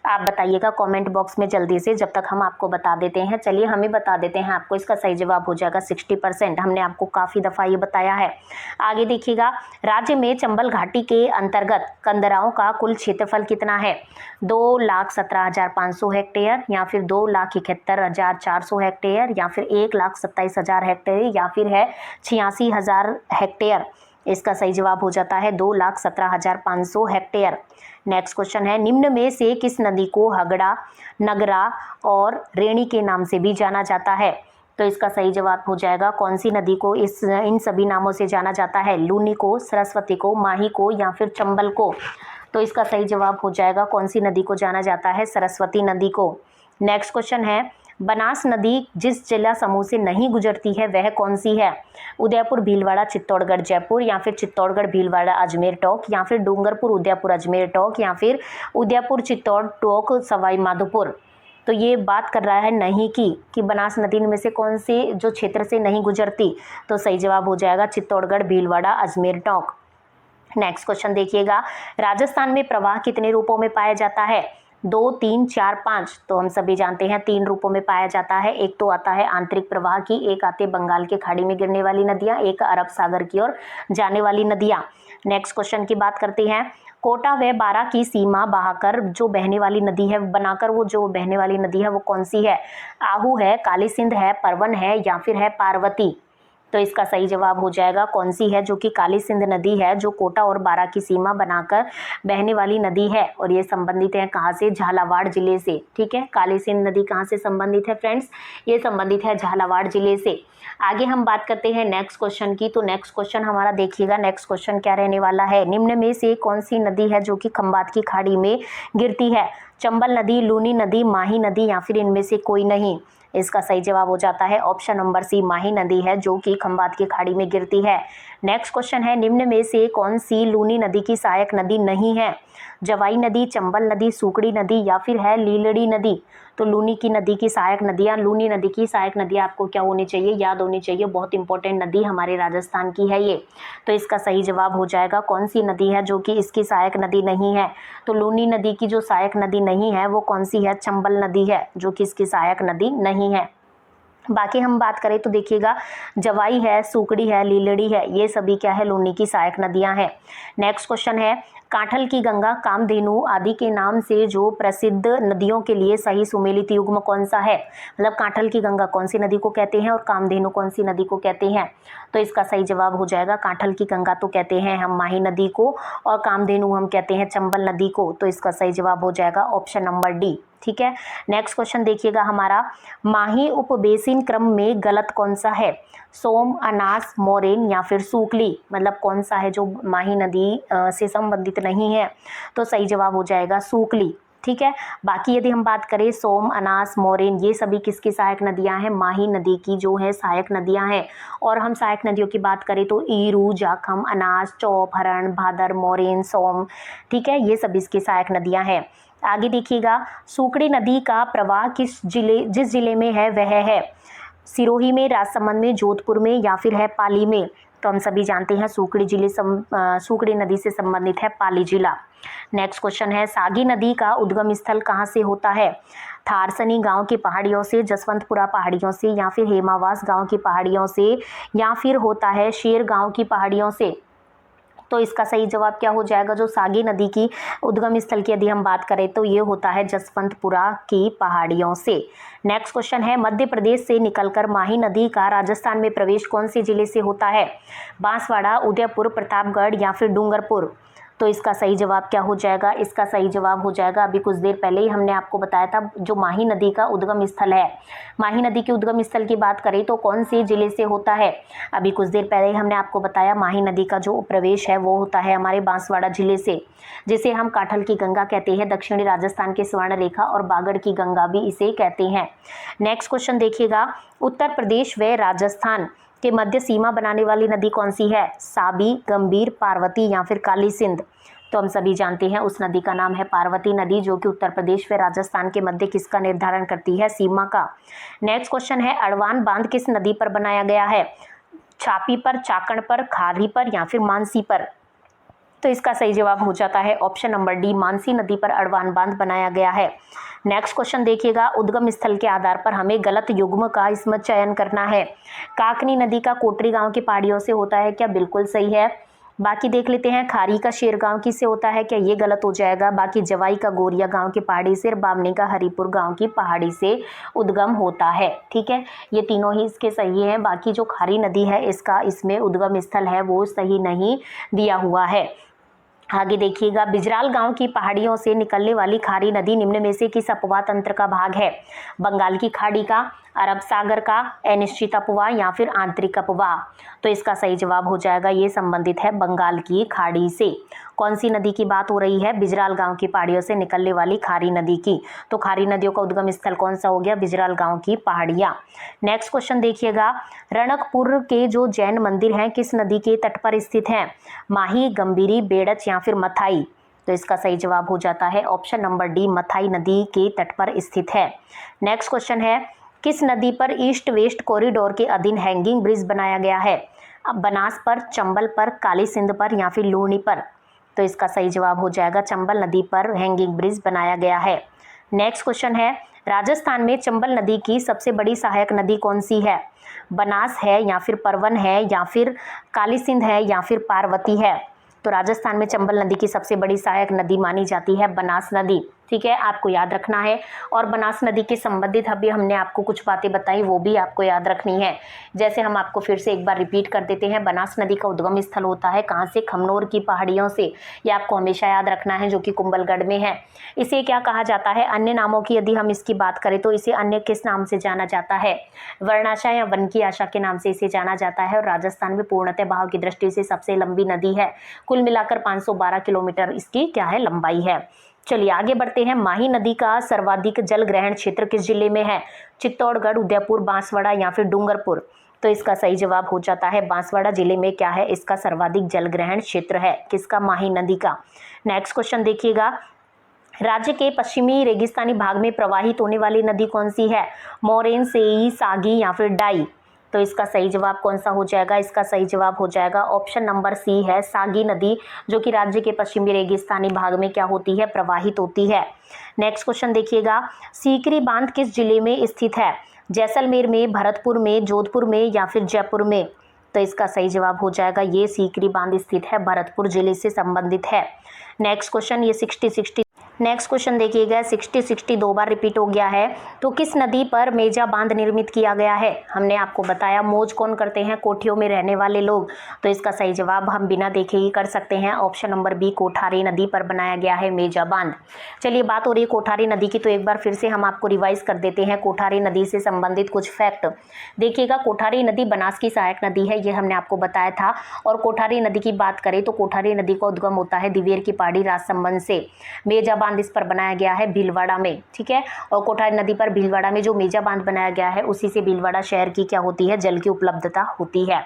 [SPEAKER 1] आप बताइएगा कमेंट बॉक्स में जल्दी से, जब तक हम आपको बता देते हैं। चलिए हम ही बता देते हैं आपको, इसका सही जवाब हो जाएगा 60%। हमने आपको काफ़ी दफ़ा ये बताया है। आगे देखिएगा, राज्य में चंबल घाटी के अंतर्गत कंदराओं का कुल क्षेत्रफल कितना है, 2,17,500 हेक्टेयर, या फिर 2,71,400 हेक्टेयर, या फिर 1,27,000 हेक्टेयर, या फिर है 86,000 हेक्टेयर। इसका सही जवाब हो जाता है 2,17,500 हेक्टेयर। नेक्स्ट क्वेश्चन है, निम्न में से किस नदी को हगड़ा, नगरा और रेणी के नाम से भी जाना जाता है। तो इसका सही जवाब हो जाएगा कौन सी नदी को इन सभी नामों से जाना जाता है, लूनी को, सरस्वती को, माही को, या फिर चंबल को। तो इसका सही जवाब हो जाएगा कौन सी नदी को जाना जाता है, सरस्वती नदी को। नेक्स्ट क्वेश्चन है, बनास नदी जिस जिला समूह से नहीं गुजरती है वह कौन सी है, उदयपुर, भीलवाड़ा, चित्तौड़गढ़, जयपुर, या फिर चित्तौड़गढ़, भीलवाड़ा, अजमेर टोंक, या फिर डूंगरपुर, उदयपुर, अजमेर टोंक, या फिर उदयपुर, चित्तौड़, टोंक, सवाई माधोपुर। तो ये बात कर रहा है नहीं कि बनास नदी में से कौन से जो क्षेत्र से नहीं गुजरती। तो सही जवाब हो जाएगा चित्तौड़गढ़, भीलवाड़ा, अजमेर टोंक। नेक्स्ट क्वेश्चन देखिएगा, राजस्थान में प्रवाह कितने रूपों में पाया जाता है, 2, 3, 4, 5। तो हम सभी जानते हैं 3 रूपों में पाया जाता है। एक तो आता है आंतरिक प्रवाह की, एक आते बंगाल के खाड़ी में गिरने वाली नदियां, एक अरब सागर की ओर जाने वाली नदियां। नेक्स्ट क्वेश्चन की बात करते हैं, कोटा व बारा की सीमा बहाकर जो बहने वाली नदी है, बनाकर वो जो बहने वाली नदी है वो कौन सी है, आहू है, काली सिंध है, परवन है, या फिर है पार्वती। तो इसका सही जवाब हो जाएगा कौन सी है, जो कि काली सिंध नदी है, जो कोटा और बारा की सीमा बनाकर बहने वाली नदी है। और ये संबंधित है कहाँ से, झालावाड़ जिले से। ठीक है, काली सिंध नदी कहाँ से संबंधित है फ्रेंड्स, ये संबंधित है झालावाड़ जिले से। आगे हम बात करते हैं नेक्स्ट क्वेश्चन की। तो नेक्स्ट क्वेश्चन हमारा देखिएगा, नेक्स्ट क्वेश्चन क्या रहने वाला है, निम्न में से कौन सी नदी है जो कि खंबात की खाड़ी में गिरती है, चंबल नदी, लूनी नदी, माही नदी, या फिर इनमें से कोई नहीं। इसका सही जवाब हो जाता है ऑप्शन नंबर सी, माही नदी है जो कि खंबात की खाड़ी में गिरती है। नेक्स्ट क्वेश्चन है, निम्न में से कौन सी लूनी नदी की सहायक नदी नहीं है, जवाई नदी, चंबल नदी, सूकड़ी नदी, या फिर है लीलड़ी नदी। तो लूनी की नदी की सहायक नदियाँ, लूनी नदी की सहायक नदियाँ आपको क्या होनी चाहिए, याद होनी चाहिए, बहुत इंपॉर्टेंट नदी हमारे राजस्थान की है ये। तो इसका सही जवाब हो जाएगा कौन सी नदी है जो कि इसकी सहायक नदी नहीं है। तो लूनी नदी की जो सहायक नदी नहीं है वो कौन सी है, चंबल नदी है जो कि इसकी सहायक नदी नहीं है। बाकी हम बात करें तो देखिएगा, जवाई है, सूकड़ी है, लीलड़ी है, ये सभी क्या है, लूनी की सहायक नदियां हैं। नेक्स्ट क्वेश्चन है, कांठल की गंगा, कामधेनु आदि के नाम से जो प्रसिद्ध नदियों के लिए सही सुमेलित युग्म कौन सा है, मतलब कांठल की गंगा कौन सी नदी को कहते हैं और कामधेनु कौन सी नदी को कहते हैं। तो इसका सही जवाब हो जाएगा, कांठल की गंगा तो कहते हैं हम माही नदी को, और कामधेनु हम कहते हैं चंबल नदी को। तो इसका सही जवाब हो जाएगा ऑप्शन नंबर डी। ठीक है, नेक्स्ट क्वेश्चन देखिएगा हमारा, माही उपबेसिन क्रम में गलत कौन सा है, सोम, अनास, मोरेन, या फिर सूकली, मतलब कौन सा है जो माही नदी से संबंधित नहीं है। तो सही जवाब हो जाएगा सूकली। ठीक है। बाकी यदि हम बात करें सोम, अनास, मोरेन, ये सभी किसकी सहायक नदियां हैं? माही नदी की जो है सहायक नदियां हैं। और हम सहायक नदियों की बात करें तो ईरू, जाखम, अनास, चौप, हरण, भादर, मोरेन, सोम, ठीक है, ये सभी इसकी सहायक नदियां हैं। आगे देखिएगा, सुकड़ी नदी का प्रवाह जिस जिले में है वह है सिरोही में, राजसमंद में, जोधपुर में या फिर है पाली में? तो हम सभी जानते हैं सुकड़ी नदी से संबंधित है पाली जिला। नेक्स्ट क्वेश्चन है, सागी नदी का उद्गम स्थल कहाँ से होता है? थारसनी गांव की पहाड़ियों से, जसवंतपुरा पहाड़ियों से या फिर हेमावास गांव की पहाड़ियों से या फिर होता है शेर गांव की पहाड़ियों से? तो इसका सही जवाब क्या हो जाएगा? जो सागी नदी की उद्गम स्थल की यदि हम बात करें तो ये होता है जसवंतपुरा की पहाड़ियों से। नेक्स्ट क्वेश्चन है, मध्य प्रदेश से निकलकर माही नदी का राजस्थान में प्रवेश कौन से जिले से होता है? बांसवाड़ा, उदयपुर, प्रतापगढ़ या फिर डूंगरपुर? तो इसका सही जवाब क्या हो जाएगा? इसका सही जवाब हो जाएगा, अभी कुछ देर पहले ही हमने आपको बताया था, जो माही नदी का उद्गम स्थल है। माही नदी के उद्गम स्थल की बात करें तो कौन से जिले से होता है? अभी कुछ देर पहले ही हमने आपको बताया, माही नदी का जो प्रवेश है वो होता है हमारे बांसवाड़ा जिले से, जिसे हम काठल की गंगा कहते हैं, दक्षिणी राजस्थान के स्वर्ण रेखा और बागड़ की गंगा भी इसे कहते हैं। नेक्स्ट क्वेश्चन देखिएगा, उत्तर प्रदेश व राजस्थान के मध्य सीमा बनाने वाली नदी कौन सी है? साबी, गंभीर, पार्वती या फिर काली सिंध? तो हम सभी जानते हैं उस नदी का नाम है पार्वती नदी, जो कि उत्तर प्रदेश व राजस्थान के मध्य किसका निर्धारण करती है? सीमा का। नेक्स्ट क्वेश्चन है, अड़वान बांध किस नदी पर बनाया गया है? छापी पर, चाकण पर, खारी पर या फिर मानसी पर? तो इसका सही जवाब हो जाता है ऑप्शन नंबर डी, मानसी नदी पर अड़वान बांध बनाया गया है। नेक्स्ट क्वेश्चन देखिएगा, उद्गम स्थल के आधार पर हमें गलत युग्म का इसमें चयन करना है। काकनी नदी का कोटरी गांव की पहाड़ियों से होता है क्या? बिल्कुल सही है। बाकी देख लेते हैं, खारी का शेरगांव की से होता है क्या? ये गलत हो जाएगा। बाकी जवाई का गोरिया गांव की पहाड़ी से, बामनी का हरिपुर गांव की पहाड़ी से उद्गम होता है। ठीक है, ये तीनों ही इसके सही हैं। बाकी जो खारी नदी है इसका इसमें उद्गम स्थल है वो सही नहीं दिया हुआ है। आगे देखिएगा, बिजराल गांव की पहाड़ियों से निकलने वाली खारी नदी निम्न में से किस अपवाह तंत्र का भाग है? बंगाल की खाड़ी का, अरब सागर का, अनिश्चित अपवाह या फिर आंतरिक अपवाह? तो इसका सही जवाब हो जाएगा, ये संबंधित है बंगाल की खाड़ी से। कौन सी नदी की बात हो रही है? बिजराल गांव की पहाड़ियों से निकलने वाली खारी नदी की। तो खारी नदियों का उद्गम स्थल कौन सा हो गया? बिजराल गांव की पहाड़ियां। नेक्स्ट क्वेश्चन देखिएगा, रणकपुर के जो जैन मंदिर हैं किस नदी के तट पर स्थित हैं? माही, गंभीरी, बेड़च या फिर मथाई? तो इसका सही जवाब हो जाता है ऑप्शन नंबर डी, मथाई नदी के तट पर स्थित है। नेक्स्ट क्वेश्चन है, किस नदी पर ईस्ट वेस्ट कॉरिडोर के अधीन हैंगिंग ब्रिज बनाया गया है? अब बनास पर, चंबल पर, काली सिंध पर या फिर लूनी पर? तो इसका सही जवाब हो जाएगा, चंबल नदी पर हैंगिंग ब्रिज बनाया गया है। नेक्स्ट क्वेश्चन है, राजस्थान में चंबल नदी की सबसे बड़ी सहायक नदी कौन सी है? बनास है या फिर परवन है या फिर काली सिंध है या फिर पार्वती है? तो राजस्थान में चंबल नदी की सबसे बड़ी सहायक नदी मानी जाती है बनास नदी। ठीक है, आपको याद रखना है। और बनास नदी के संबंधित अभी हमने आपको कुछ बातें बताई, वो भी आपको याद रखनी है। जैसे हम आपको फिर से एक बार रिपीट कर देते हैं, बनास नदी का उद्गम स्थल होता है कहाँ से? खमनोर की पहाड़ियों से। ये आपको हमेशा याद रखना है, जो कि कुंभलगढ़ में है। इसे क्या कहा जाता है? अन्य नामों की यदि हम इसकी बात करें तो इसे अन्य किस नाम से जाना जाता है? वर्णाशा या वन की आशा के नाम से इसे जाना जाता है। और राजस्थान में पूर्णतः बहाव की दृष्टि से सबसे लंबी नदी है। कुल मिलाकर 512 किलोमीटर इसकी क्या है? लंबाई है। चलिए आगे बढ़ते हैं, माही नदी का सर्वाधिक जल ग्रहण क्षेत्र किस जिले में है? चित्तौड़गढ़, उदयपुर, बांसवाड़ा या फिर डूंगरपुर? तो इसका सही जवाब हो जाता है बांसवाड़ा जिले में क्या है? इसका सर्वाधिक जल ग्रहण क्षेत्र है। किसका? माही नदी का। नेक्स्ट क्वेश्चन देखिएगा, राज्य के पश्चिमी रेगिस्तानी भाग में प्रवाहित होने वाली नदी कौन सी है? मोरेन, सेई, सागी या फिर डाई? तो इसका सही जवाब कौन सा हो जाएगा? इसका सही जवाब हो जाएगा ऑप्शन नंबर सी है, सागी नदी, जो कि राज्य के पश्चिमी रेगिस्तानी भाग में क्या होती है? प्रवाहित होती है। नेक्स्ट क्वेश्चन देखिएगा, सीकरी बांध किस जिले में स्थित है? जैसलमेर में, भरतपुर में, जोधपुर में या फिर जयपुर में? तो इसका सही जवाब हो जाएगा, ये सीकरी बांध स्थित है भरतपुर जिले से संबंधित है। नेक्स्ट क्वेश्चन, ये 60 नेक्स्ट क्वेश्चन देखिएगा, 60 दो बार रिपीट हो गया है। तो किस नदी पर मेजा बांध निर्मित किया गया है? हमने आपको बताया, मौज कौन करते हैं? कोठियों में रहने वाले लोग। तो इसका सही जवाब हम बिना देखे ही कर सकते हैं, ऑप्शन नंबर बी, कोठारी नदी पर बनाया गया है मेजा बांध। चलिए बात हो रही है कोठारी नदी की, तो एक बार फिर से हम आपको रिवाइज कर देते हैं कोठारी नदी से संबंधित कुछ फैक्ट। देखिएगा, कोठारी नदी बनास की सहायक नदी है, ये हमने आपको बताया था। और कोठारी नदी की बात करें तो कोठारी नदी का उद्गम होता है दिवेर की पहाड़ी, राजसमंद से। मेजा बांध इस पर बनाया गया है भीलवाड़ा में, ठीक है। और कोठारी नदी पर भीलवाड़ा में जो मेजा बांध बनाया गया है उसी से भीलवाड़ा शहर की क्या होती है, जल की उपलब्धता होती है।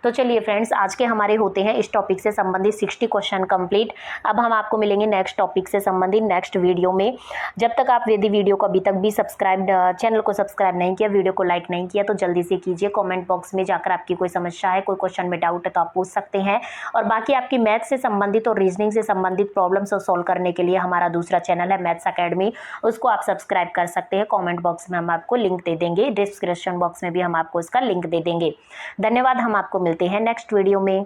[SPEAKER 1] तो चलिए फ्रेंड्स, आज के हमारे होते हैं इस टॉपिक से संबंधित 60 क्वेश्चन कंप्लीट। अब हम आपको मिलेंगे नेक्स्ट टॉपिक से संबंधित नेक्स्ट वीडियो में। जब तक आप यदि वीडियो को अभी तक भी चैनल को सब्सक्राइब नहीं किया, वीडियो को लाइक नहीं किया, तो जल्दी से कीजिए। कमेंट बॉक्स में जाकर आपकी कोई समस्या है, कोई क्वेश्चन में डाउट है तो आप पूछ सकते हैं। और बाकी आपकी मैथ से संबंधित और रीजनिंग से संबंधित प्रॉब्लम्स को सॉल्व करने के लिए हमारा दूसरा चैनल है मैथ्स अकेडमी, उसको आप सब्सक्राइब कर सकते हैं। कॉमेंट बॉक्स में हम आपको लिंक दे देंगे, डिस्क्रिप्शन बॉक्स में भी हम आपको इसका लिंक दे देंगे। धन्यवाद, हम आपको मिलते हैं नेक्स्ट वीडियो में।